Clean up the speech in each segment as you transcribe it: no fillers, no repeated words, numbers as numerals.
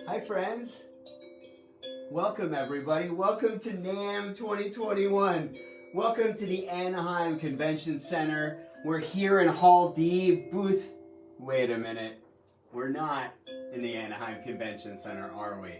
Hi friends, welcome everybody, welcome to NAMM 2021, welcome to the Anaheim Convention Center. We're here in Hall D, booth, wait a minute, we're not in the Anaheim Convention Center, are we?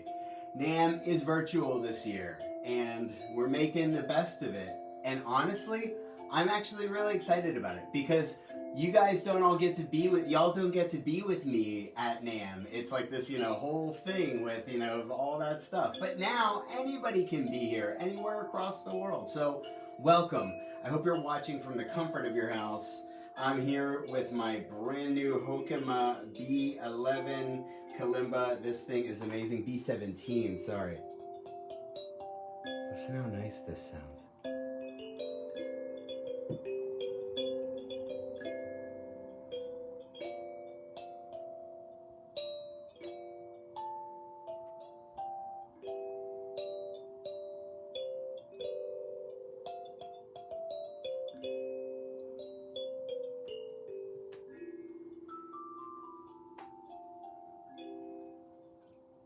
NAMM is virtual this year and we're making the best of it, and honestly, I'm actually really excited about it because you guys don't all get to be with, y'all don't get to be with me at NAMM. It's like this, whole thing with, all that stuff. But now anybody can be here anywhere across the world. So welcome. I hope you're watching from the comfort of your house. I'm here with my brand new Hokema B11 kalimba. This thing is amazing. B17, sorry. Listen how nice this sounds.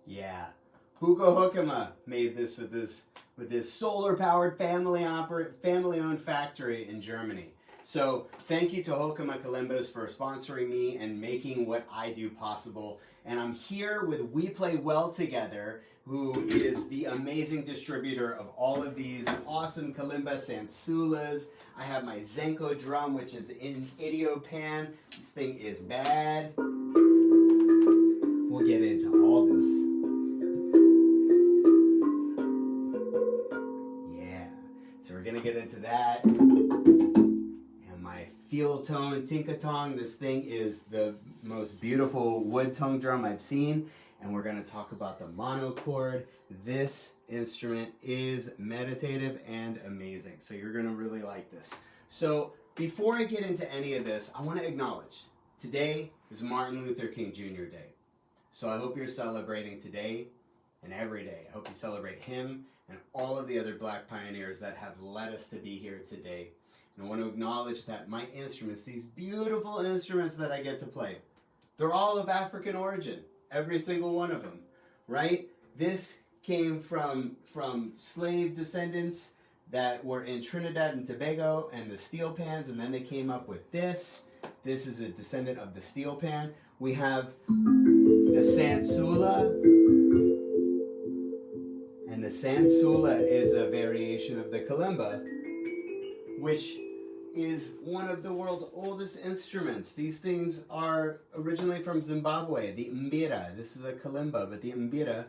Yeah, Hokema made this with this solar-powered family-owned factory in Germany. So thank you to Hokema Kalimbas for sponsoring me and making what I do possible. And I'm here with We Play Well Together, who is the amazing distributor of all of these awesome kalimba sansulas. I have my Zenko drum, which is in Idiopan. This thing is bad. We'll get into all this. So we're gonna get into that. And my feeltone tinkatong. This thing is the most beautiful wood tongue drum I've seen. And we're gonna talk about the monochord. This instrument is meditative and amazing. So you're gonna really like this. So before I get into any of this, I wanna acknowledge today is Martin Luther King Jr. Day. So I hope you're celebrating today and every day. I hope you celebrate him and all of the other black pioneers that have led us to be here today. And I want to acknowledge that my instruments, these beautiful instruments that I get to play, they're all of African origin, every single one of them, right? This came from slave descendants that were in Trinidad and Tobago and the steel pans, and then they came up with this. This is a descendant of the steel pan. We have the sansula. And the sansula is a variation of the kalimba, which is one of the world's oldest instruments. These things are originally from Zimbabwe, the mbira. This is a kalimba, but the mbira,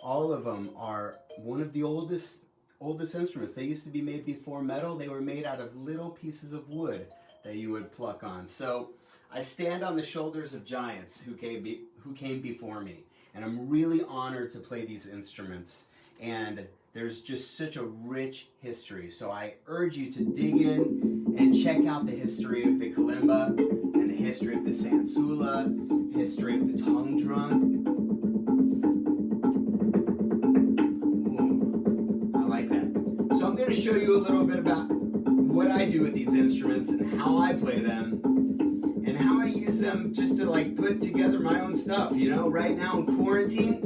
all of them are one of the oldest instruments. They used to be made before metal. They were made out of little pieces of wood that you would pluck on. So I stand on the shoulders of giants who came before me, and I'm really honored to play these instruments. And there's just such a rich history. So I urge you to dig in and check out the history of the kalimba and the history of the sansula, history of the tongue drum. Ooh, I like that. So I'm going to show you a little bit about what I do with these instruments and how I play them and how I use them just to put together my own stuff. Right now in quarantine,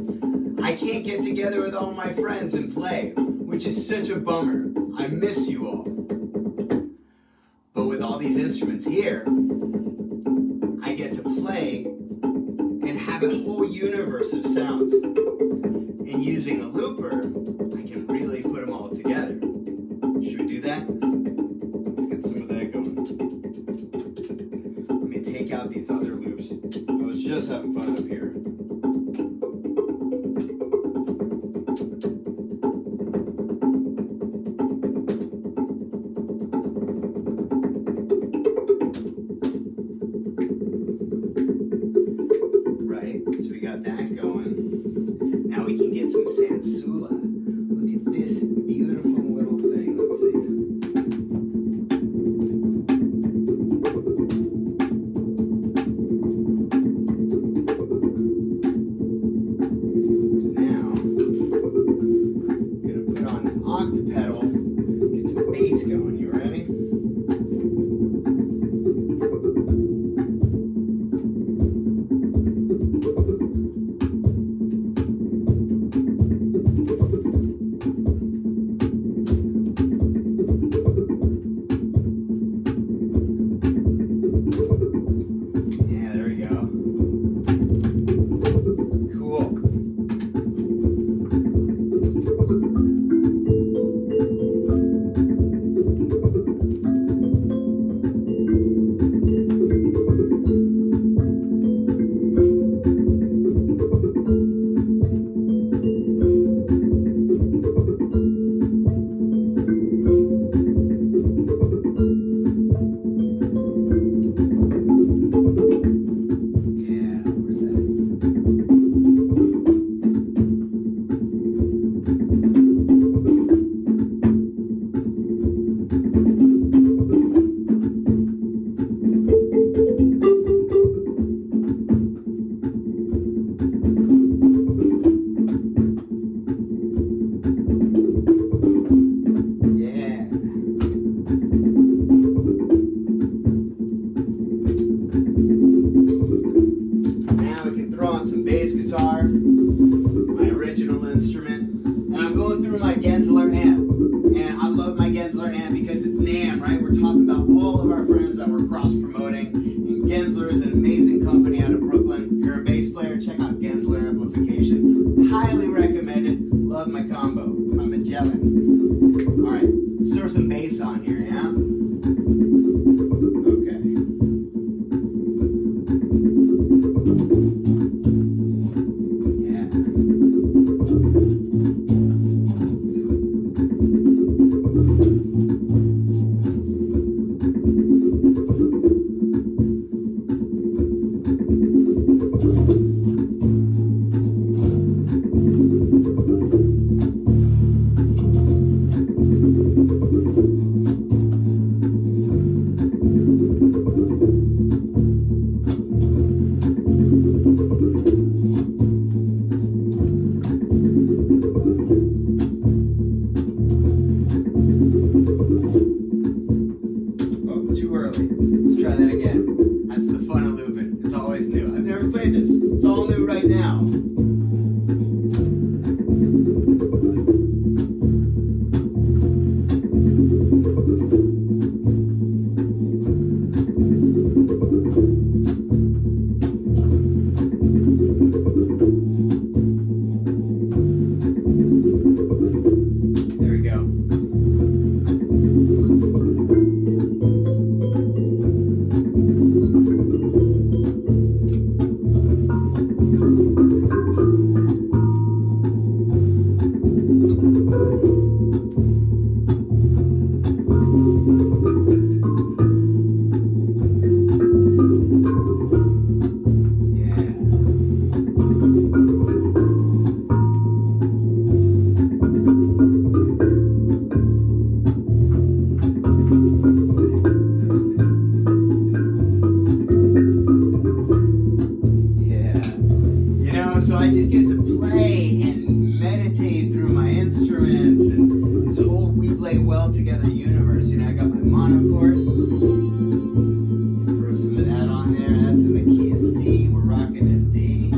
I can't get together with all my friends and play, which is such a bummer. I miss you all. But with all these instruments here, I get to play and have a whole universe of sounds. And using a looper, I can really put them all together. Should we do that? Let's get some of that going. Let me take out these other loops. I was just having fun up here. on some bass guitar, my original instrument, and I'm going through my Gensler amp. And I love my Gensler amp because it's NAMM, right? We're talking about all of our friends that we're cross-promoting. And Gensler is an amazing company out of Brooklyn. If you're a bass player, check out Gensler Amplification. Highly recommended. Love my combo. My Magellan. All right, let's throw some bass on here, yeah? Too early. Let's try that again. That's the fun of looping. It's always new. I've never played this. It's all new right now. There we go. So I just get to play and meditate through my instruments and this whole we play well together universe. You know, I got my monochord. Throw some of that on there. That's in the key of C. We're rocking in D.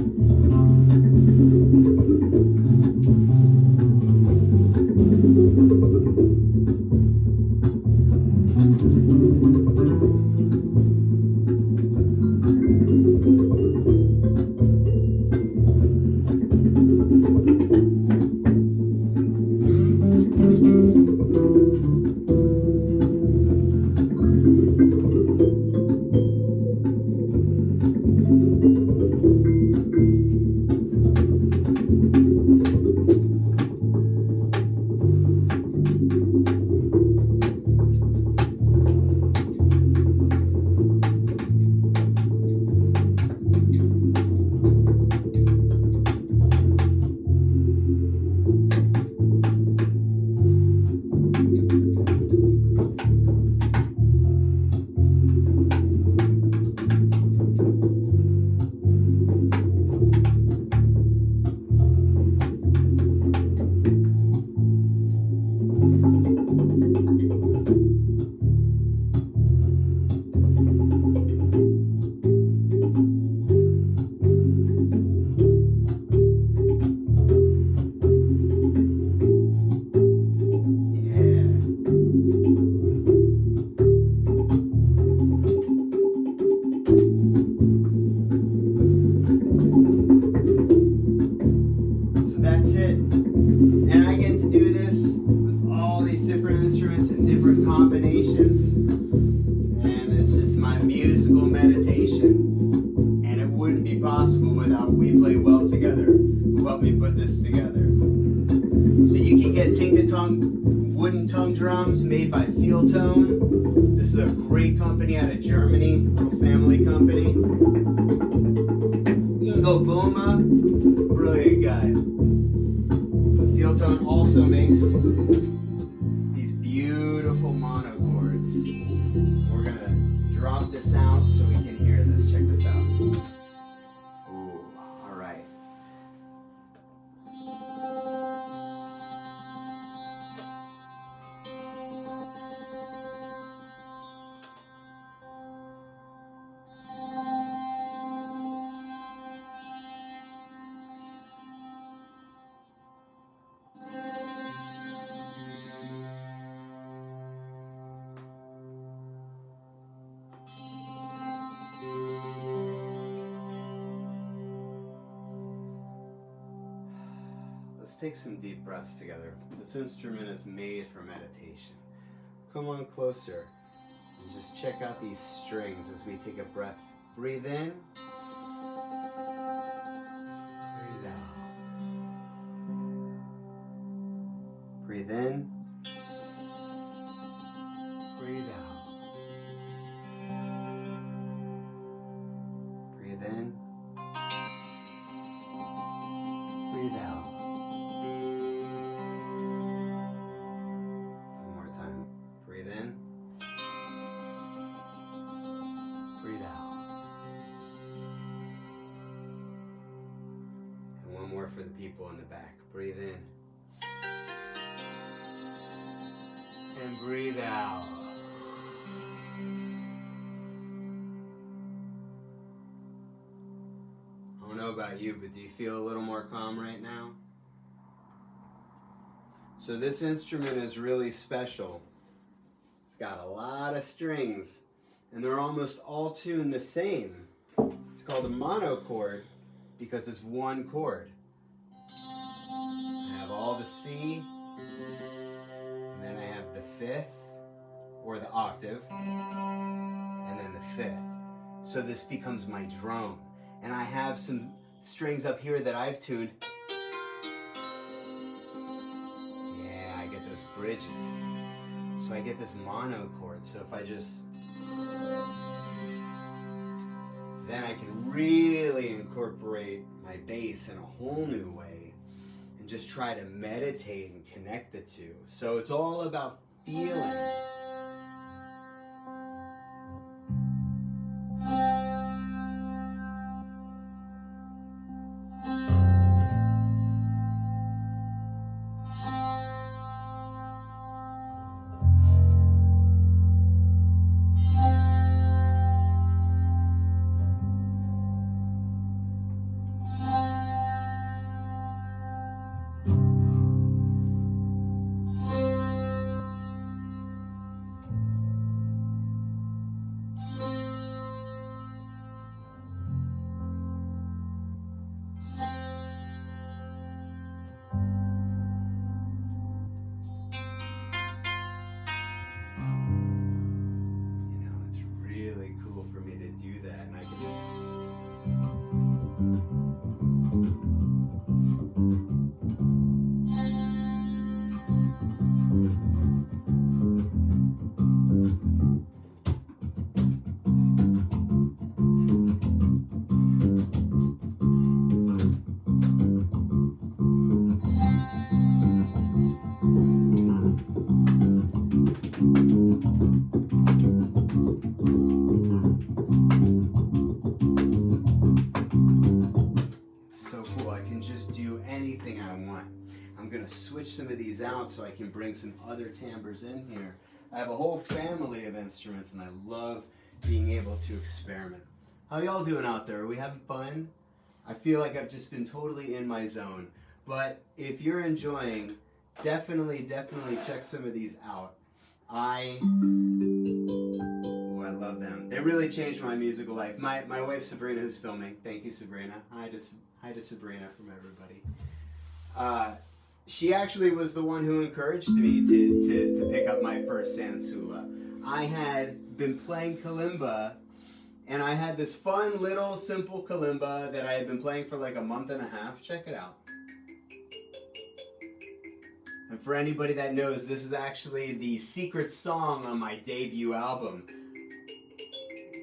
Different combinations, and it's just my musical meditation, and it wouldn't be possible without We Play Well Together, who helped me put this together. So you can get Tinka-Tongue wooden tongue drums made by Feeltone. This is a great company out of Germany, little family company. Ingo Boma, brilliant guy. Feeltone also makes beautiful monochords. We're gonna drop this out so we can hear this. Check this out. Ooh, all right. Let's take some deep breaths together. This instrument is made for meditation. Come on closer and just check out these strings as we take a breath. Breathe in. Breathe out. Breathe in. Breathe out. Breathe in. Breathe out. One more time. Breathe in. Breathe out. And one more for the people in the back. Breathe in. And breathe out. I don't know about you, but do you feel a little more calm right now? So this instrument is really special. It's got a lot of strings, and they're almost all tuned the same. It's called a monochord because it's one chord. I have all the C, and then I have the fifth, or the octave, and then the fifth. So this becomes my drone. And I have some strings up here that I've tuned. Yeah, I get those bridges. So I get this monochord. So if I just... then I can really incorporate my bass in a whole new way and just try to meditate and connect the two. So it's all about feeling. Switch some of these out so I can bring some other timbres in here. I have a whole family of instruments and I love being able to experiment. How y'all doing out there? Are we having fun? I feel like I've just been totally in my zone. But if you're enjoying, definitely check some of these out. I love them. They really changed my musical life. My wife Sabrina, who's filming. Thank you, Sabrina. Hi to Sabrina from everybody. She actually was the one who encouraged me to pick up my first sansula. I had been playing kalimba, and I had this fun little simple kalimba that I had been playing for like a month and a half. Check it out. And for anybody that knows, this is actually the secret song on my debut album.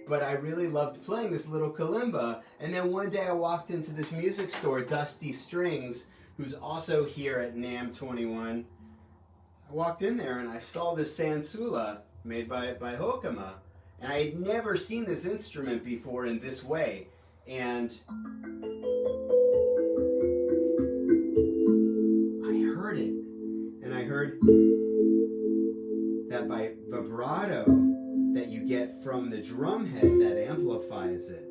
But I really loved playing this little kalimba, and then one day I walked into this music store, Dusty Strings, who's also here at NAMM 21. I walked in there and I saw this sansula made by Hokema, and I had never seen this instrument before in this way. And I heard it, and I heard that by vibrato that you get from the drum head that amplifies it.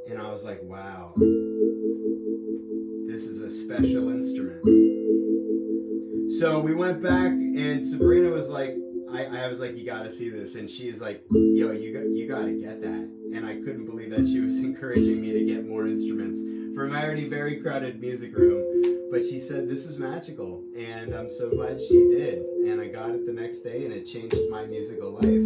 And I was like, wow. This is a special instrument. So we went back, and Sabrina was like, I was like, you gotta see this. And she's like, yo, you gotta get that. And I couldn't believe that she was encouraging me to get more instruments. for my already very crowded music room. But she said this is magical, and I'm so glad she did. And I got it the next day, and it changed my musical life.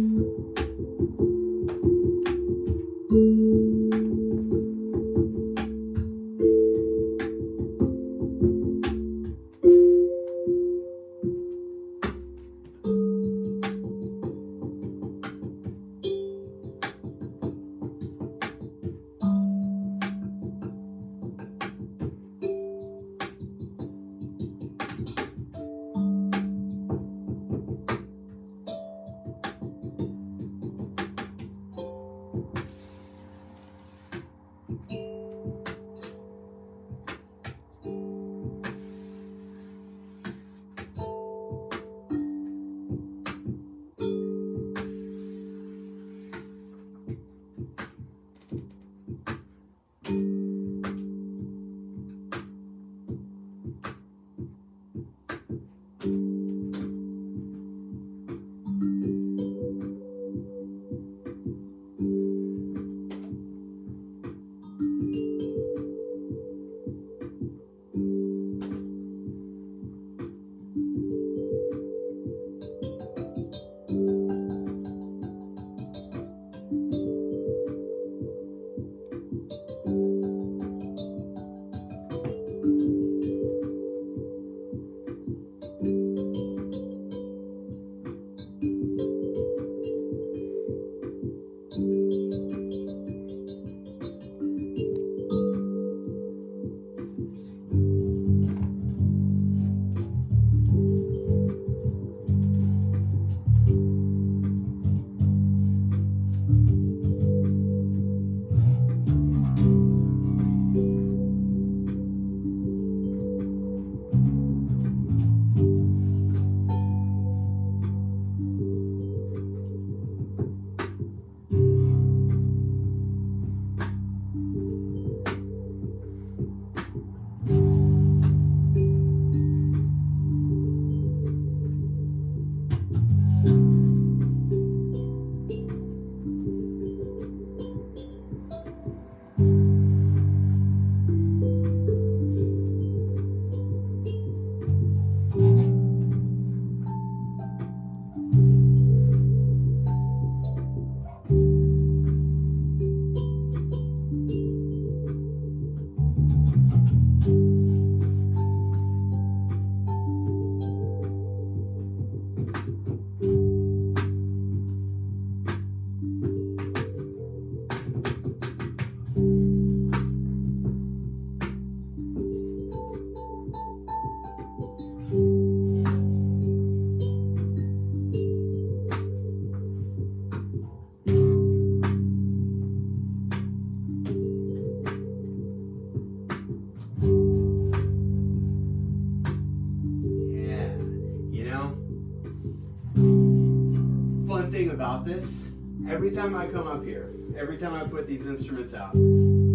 About this, every time I come up here, every time I put these instruments out,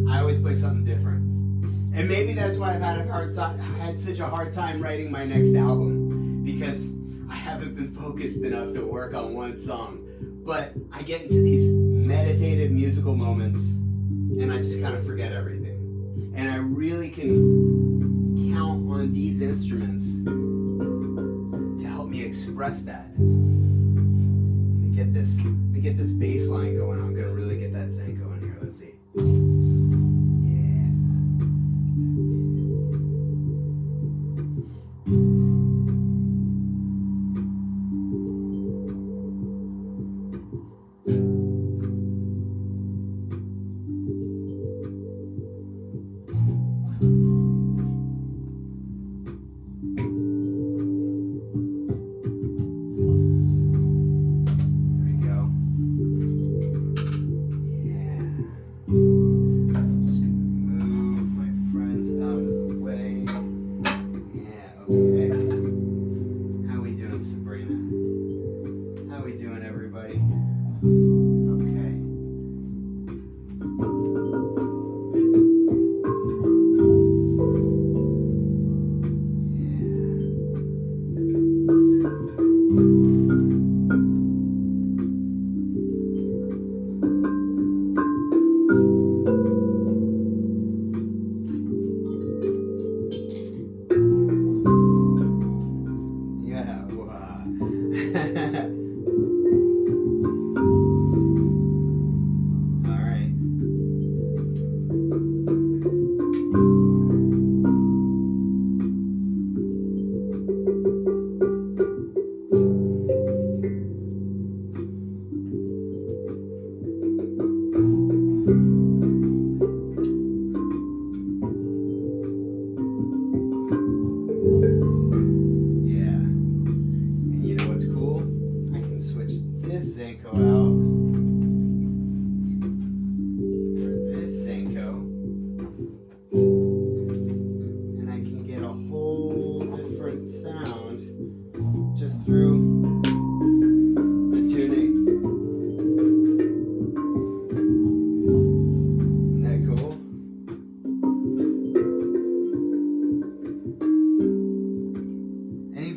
I always play something different. And maybe that's why I've had such a hard time writing my next album, because I haven't been focused enough to work on one song. But I get into these meditative musical moments and I just kind of forget everything. And I really can count on these instruments to help me express that. Let me get this bass line going. I'm gonna really get that sync going here. Let's see.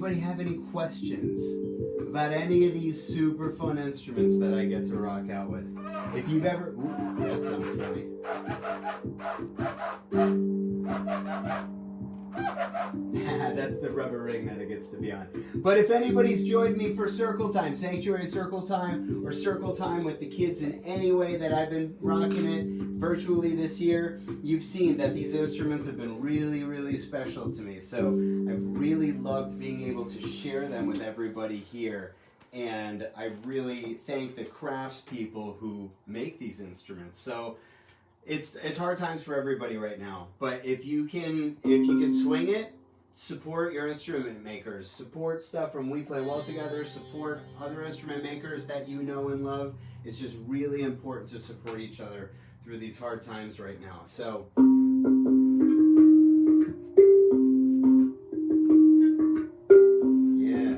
anybody have any questions about any of these super fun instruments that I get to rock out with? If you've ever... Ooh, that sounds funny. That's the rubber ring that it gets to be on. But if anybody's joined me for Circle Time, Sanctuary Circle Time, or Circle Time with the kids in any way that I've been rocking it virtually this year, you've seen that these instruments have been really, really special to me. So I've really loved being able to share them with everybody here. And I really thank the craftspeople who make these instruments. So it's hard times for everybody right now, but if you can swing it, support your instrument makers, support stuff from We Play Well Together, support other instrument makers that you know and love. It's just really important to support each other through these hard times right now. So yeah,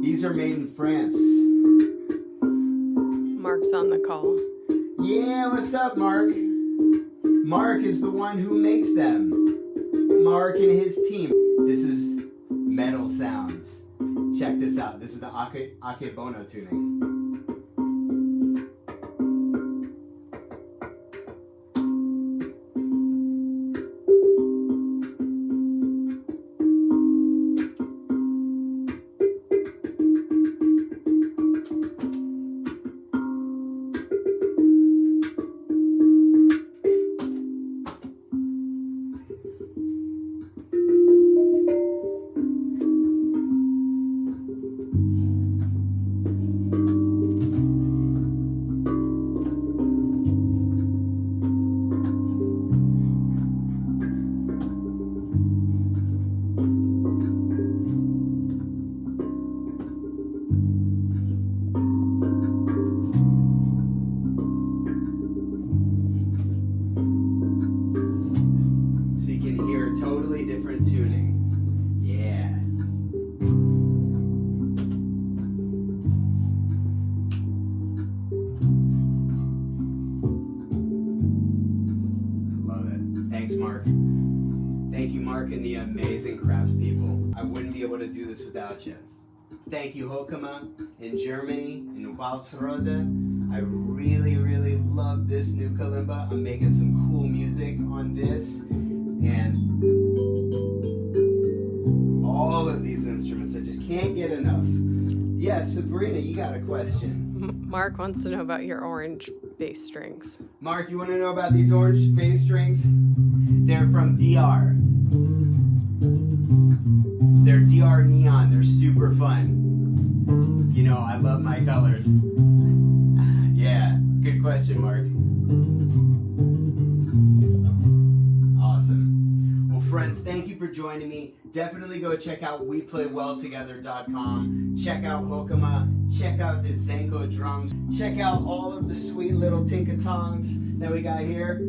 these are made in France. Mark's on the call. Yeah, what's up, Mark? Mark is the one who makes them. Mark and his team. This is metal sounds. Check this out. This is the Akebono tuning. Totally different tuning. Yeah. I love it. Thanks, Mark. Thank you, Mark, and the amazing craftspeople. I wouldn't be able to do this without you. Thank you, Hokema in Germany, in Walsrode. I really, really love this new kalimba. I'm making some cool music on this. And all of these instruments, I just can't get enough. Yeah, Sabrina, you got a question. Mark wants to know about your orange bass strings. Mark, you want to know about these orange bass strings? They're from DR. They're DR Neon. They're super fun. You know, I love my colors. Yeah, good question, Mark. Awesome. Well, friends, thank you for joining me. Definitely go check out WePlayWellTogether.com. Check out Hokema. Check out the Zenko drums. Check out all of the sweet little tinkatongs that we got here.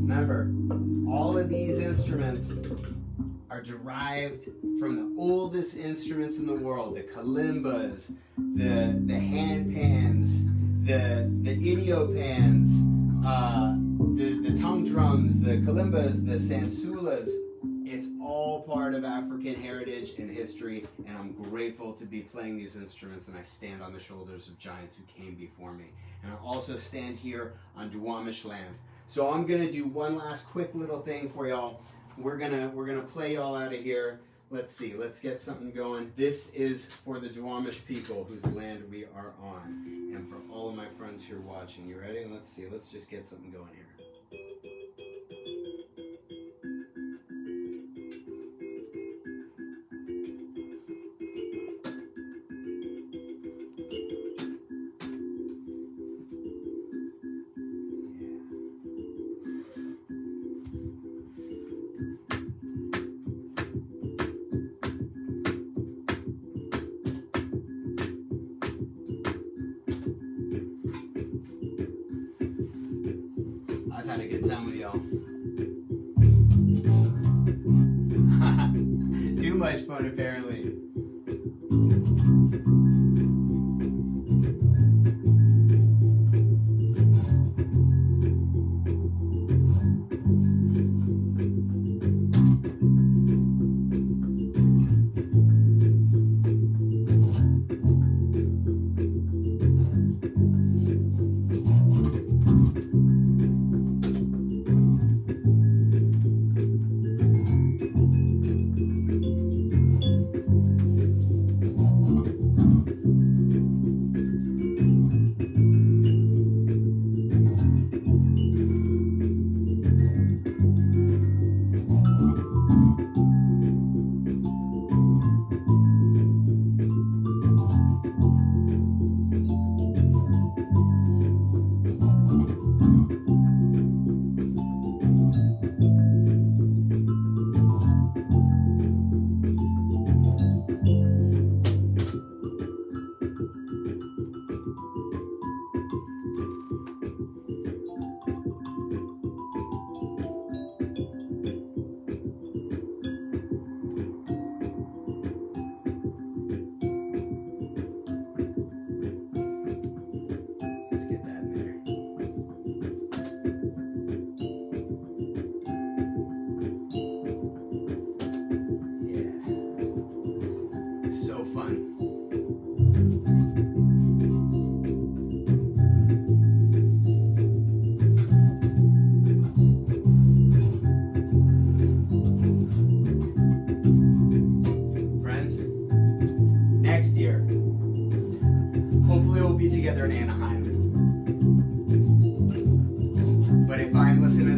Remember, all of these instruments are derived from the oldest instruments in the world. The kalimbas, the hand pans, the idiopans, the tongue drums, the kalimbas, the sansulas. It's all part of African heritage and history, and I'm grateful to be playing these instruments, and I stand on the shoulders of giants who came before me. And I also stand here on Duwamish land. So I'm gonna do one last quick little thing for y'all. We're gonna play y'all out of here. Let's see, let's get something going. This is for the Duwamish people whose land we are on, and for all of my friends here watching. You ready? Let's see, let's just get something going here. I've had a good time with y'all. Too much fun, apparently.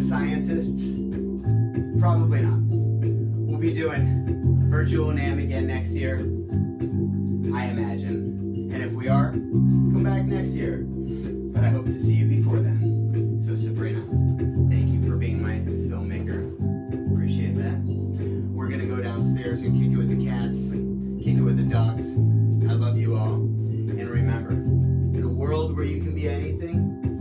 mad scientists? Probably not. We'll be doing virtual NAMM again next year, I imagine. And if we are, come back next year. But I hope to see you before then. So Sabrina, thank you for being my filmmaker. Appreciate that. We're gonna go downstairs and kick it with the cats, kick it with the dogs. I love you all. And remember, in a world where you can be anything,